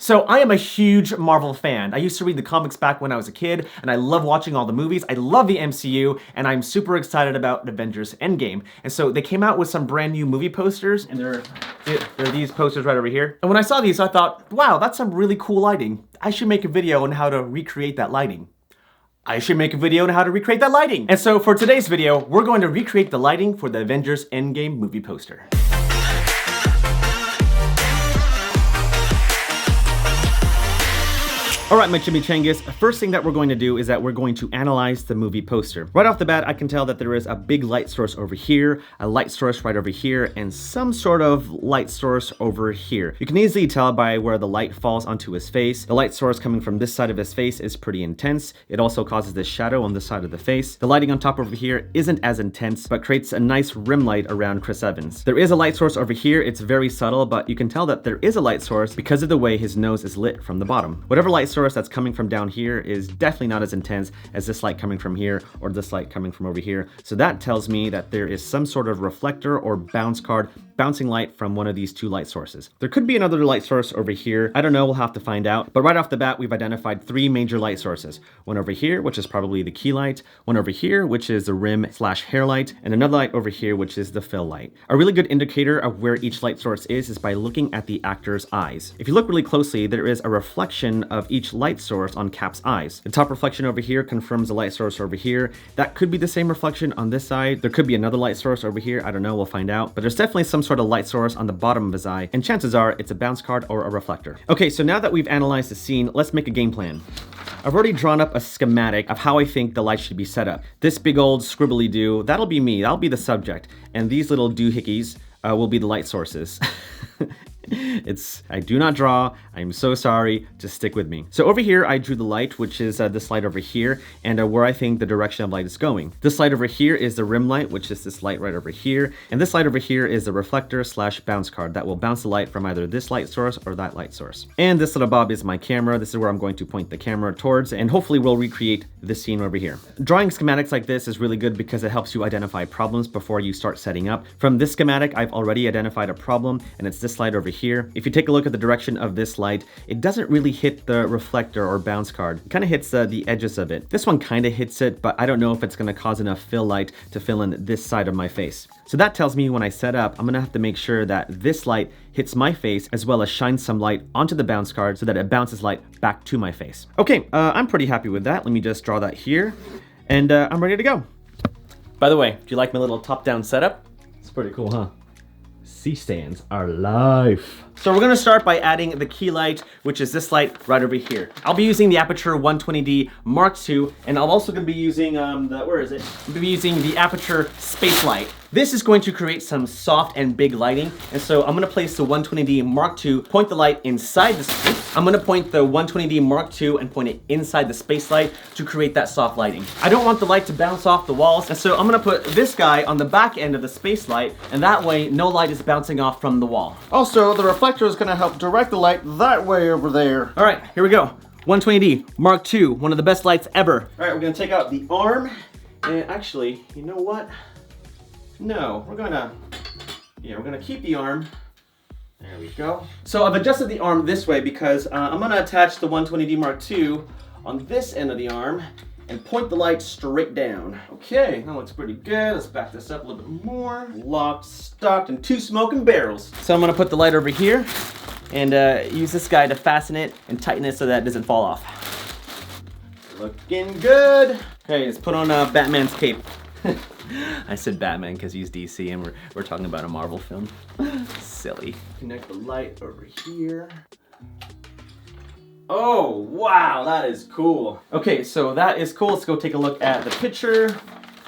So I am a huge Marvel fan. I used to read the comics back when I was a kid, and I love watching all the movies. I love the MCU, and I'm super excited about Avengers Endgame. And so they came out with some brand new movie posters, and there are these posters right over here. And when I saw these, I thought, wow, that's some really cool lighting. I should make a video on how to recreate that lighting. And so for today's video, we're going to recreate the lighting for the Avengers Endgame movie poster. Alright, my chimichangas, first thing that we're going to do is that we're going to analyze the movie poster. Right off the bat, I can tell that there is a big light source over here, a light source right over here, and some sort of light source over here. You can easily tell by where the light falls onto his face. The light source coming from this side of his face is pretty intense. It also causes this shadow on this side of the face. The lighting on top over here isn't as intense, but creates a nice rim light around Chris Evans. There is a light source over here. It's very subtle, but you can tell that there is a light source because of the way his nose is lit from the bottom. Whatever light source that's coming from down here is definitely not as intense as this light coming from here or this light coming from over here. So that tells me that there is some sort of reflector or bounce card bouncing light from one of these two light sources. There could be another light source over here. I don't know, we'll have to find out. But right off the bat, we've identified three major light sources. One over here, which is probably the key light. One over here, which is the rim/hair light. And another light over here, which is the fill light. A really good indicator of where each light source is by looking at the actor's eyes. If you look really closely, there is a reflection of each light source on Cap's eyes. The top reflection over here confirms the light source over here. That could be the same reflection on this side. There could be another light source over here. I don't know, we'll find out. But there's definitely some sort of light source on the bottom of his eye, and chances are it's a bounce card or a reflector. Okay, so now that we've analyzed the scene, let's make a game plan. I've already drawn up a schematic of how I think the light should be set up. This big old scribbly do, that'll be me, that'll be the subject. And these little doohickeys will be the light sources. I do not draw. I'm so sorry. Just stick with me. So over here, I drew the light, which is this light over here, and where I think the direction of light is going. This light over here is the rim light, which is this light right over here. And this light over here is the reflector/bounce card that will bounce the light from either this light source or that light source. And this little bob is my camera. This is where I'm going to point the camera towards, and hopefully we'll recreate this scene over here. Drawing schematics like this is really good because it helps you identify problems before you start setting up. From this schematic, I've already identified a problem, and it's this light over here. If you take a look at the direction of this light, it doesn't really hit the reflector or bounce card. It kind of hits the edges of it. This one kind of hits it, but I don't know if it's going to cause enough fill light to fill in this side of my face. So that tells me when I set up, I'm going to have to make sure that this light hits my face as well as shines some light onto the bounce card so that it bounces light back to my face. Okay, I'm pretty happy with that. Let me just draw that here, and I'm ready to go. By the way, do you like my little top-down setup? It's pretty cool, huh? C-stands are life. So we're gonna start by adding the key light, which is this light right over here. I'll be using the Aputure 120d Mark II, and I'm also gonna be using I'm gonna be using the Aputure Space Light. This is going to create some soft and big lighting, and so I'm gonna place the 120d Mark II, point the light inside the space. I'm gonna point the 120d Mark II and point it inside the space light to create that soft lighting. I don't want the light to bounce off the walls, and so I'm gonna put this guy on the back end of the space light, and that way no light is bouncing off from the wall. Also, the reflector is gonna help direct the light that way over there. All right, here we go. 120d Mark II, one of the best lights ever. All right, we're gonna take out the arm, and actually, you know what? No, we're gonna keep the arm. There we go. So I've adjusted the arm this way because I'm gonna attach the 120d Mark II on this end of the arm and point the light straight down. Okay, that looks pretty good. Let's back this up a little bit more. Locked, stocked, and two smoking barrels. So I'm gonna put the light over here and use this guy to fasten it and tighten it so that it doesn't fall off. Looking good. Okay, let's put on Batman's cape. I said Batman because he's DC and we're talking about a Marvel film. Silly. Connect the light over here. Oh, wow, that is cool. Okay, so that is cool. Let's go take a look at the picture.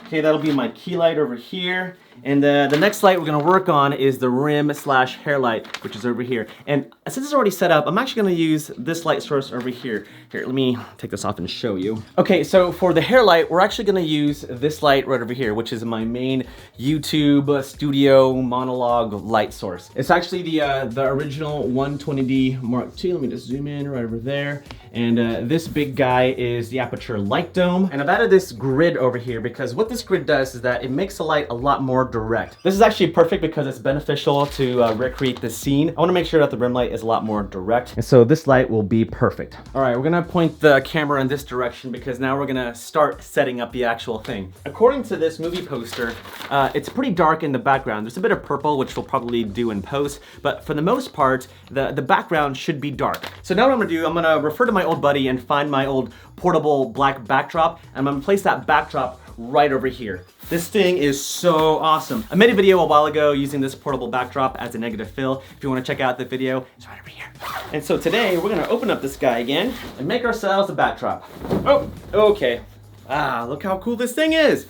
Okay, that'll be my key light over here. And the next light we're gonna work on is the rim/hair light, which is over here. And since it's already set up, I'm actually gonna use this light source over here. Here, let me take this off and show you. Okay, so for the hair light, we're actually gonna use this light right over here, which is my main YouTube studio monologue light source. It's actually the original 120d Mark II. Let me just zoom in right over there. And this big guy is the Aputure Light Dome. And I've added this grid over here because what this grid does is that it makes the light a lot more direct. This is actually perfect because it's beneficial to recreate the scene. I want to make sure that the rim light is a lot more direct, and so this light will be perfect. All right, we're gonna point the camera in this direction because now we're gonna start setting up the actual thing. According to this movie poster, it's pretty dark in the background. There's a bit of purple, which we'll probably do in post, but for the most part, the background should be dark. So now what I'm gonna do, I'm gonna refer to my old buddy and find my old portable black backdrop, and I'm gonna place that backdrop right over here. This thing is so awesome. I made a video a while ago using this portable backdrop as a negative fill. If you want to check out the video, it's right over here. And so today we're gonna open up this guy again and make ourselves a backdrop. Oh, okay. Ah, look how cool this thing is.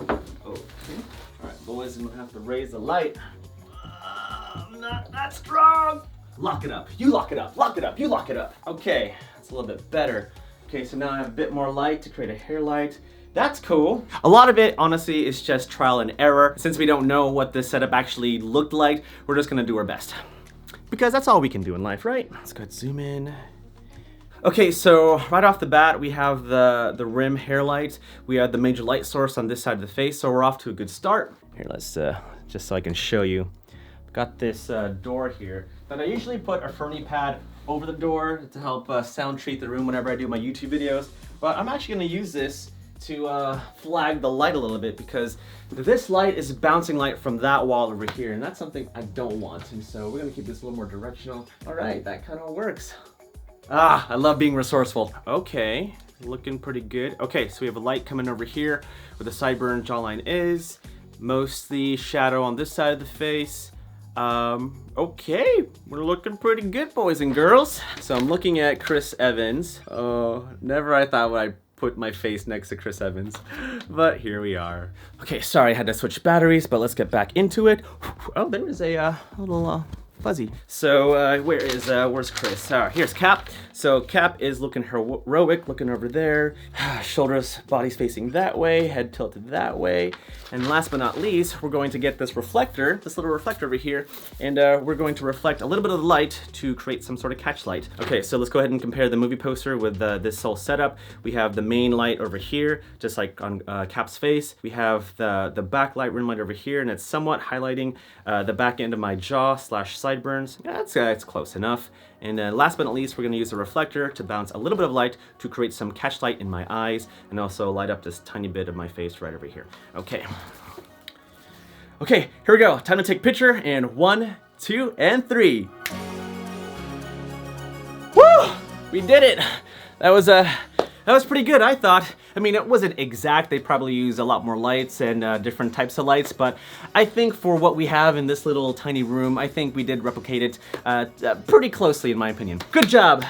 Okay. All right, boys, I'm gonna have to raise the light. I'm not that strong. Lock it up. You lock it up. Lock it up. You lock it up. Okay, that's a little bit better. Okay, so now I have a bit more light to create a hair light. That's cool. A lot of it, honestly, is just trial and error. Since we don't know what this setup actually looked like, we're just gonna do our best. Because that's all we can do in life, right? Let's go ahead and zoom in. Okay, so right off the bat, we have the rim hair light. We have the major light source on this side of the face, so we're off to a good start. Here, let's, just so I can show you. I've got this door here that I usually put a Fernie pad over the door to help sound treat the room whenever I do my YouTube videos. But I'm actually gonna use this to flag the light a little bit because this light is bouncing light from that wall over here, and that's something I don't want. And so we're gonna keep this a little more directional. All right, that kind of works. Ah, I love being resourceful. Okay, looking pretty good. Okay, so we have a light coming over here where the sideburn jawline is. Mostly shadow on this side of the face. Okay, we're looking pretty good, boys and girls. So I'm looking at Chris Evans. Oh, never I thought I'd put my face next to Chris Evans, but here we are. Okay, sorry I had to switch batteries, but let's get back into it. Oh, there is a little fuzzy. So where's Chris? Here's Cap. So Cap is looking heroic, looking over there. Shoulders, body's facing that way, head tilted that way. And last but not least, we're going to get this reflector, this little reflector over here, and we're going to reflect a little bit of the light to create some sort of catch light. Okay, so let's go ahead and compare the movie poster with this whole setup. We have the main light over here, just like on Cap's face. We have the backlight rim light over here, and it's somewhat highlighting the back end of my jaw / sideburns. That's close enough. And last but not least, we're gonna use a reflector to bounce a little bit of light to create some catch light in my eyes and also light up this tiny bit of my face right over here. Okay. Okay, here we go. Time to take a picture in 1, 2, and 3. Woo! We did it. That was pretty good, I thought. I mean, it wasn't exact. They probably use a lot more lights and different types of lights, but I think for what we have in this little tiny room, I think we did replicate it pretty closely, in my opinion. Good job.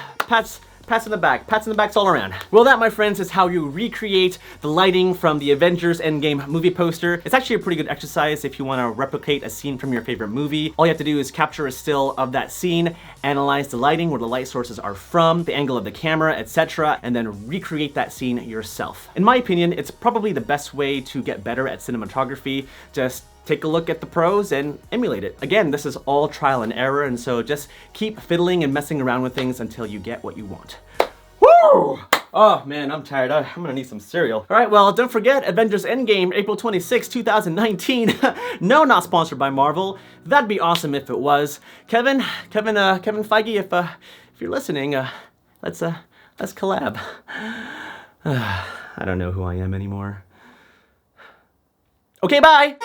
Pats in the back. Pats in the backs all around. Well, that, my friends, is how you recreate the lighting from the Avengers Endgame movie poster. It's actually a pretty good exercise if you want to replicate a scene from your favorite movie. All you have to do is capture a still of that scene, analyze the lighting, where the light sources are from, the angle of the camera, etc., and then recreate that scene yourself. In my opinion, it's probably the best way to get better at cinematography. Just take a look at the pros and emulate it. Again, this is all trial and error, and so just keep fiddling and messing around with things until you get what you want. Woo! Oh man, I'm tired. I'm gonna need some cereal. All right, well, don't forget, Avengers Endgame, April 26, 2019. No, not sponsored by Marvel. That'd be awesome if it was. Kevin Feige, if you're listening, let's collab. I don't know who I am anymore. Okay, bye!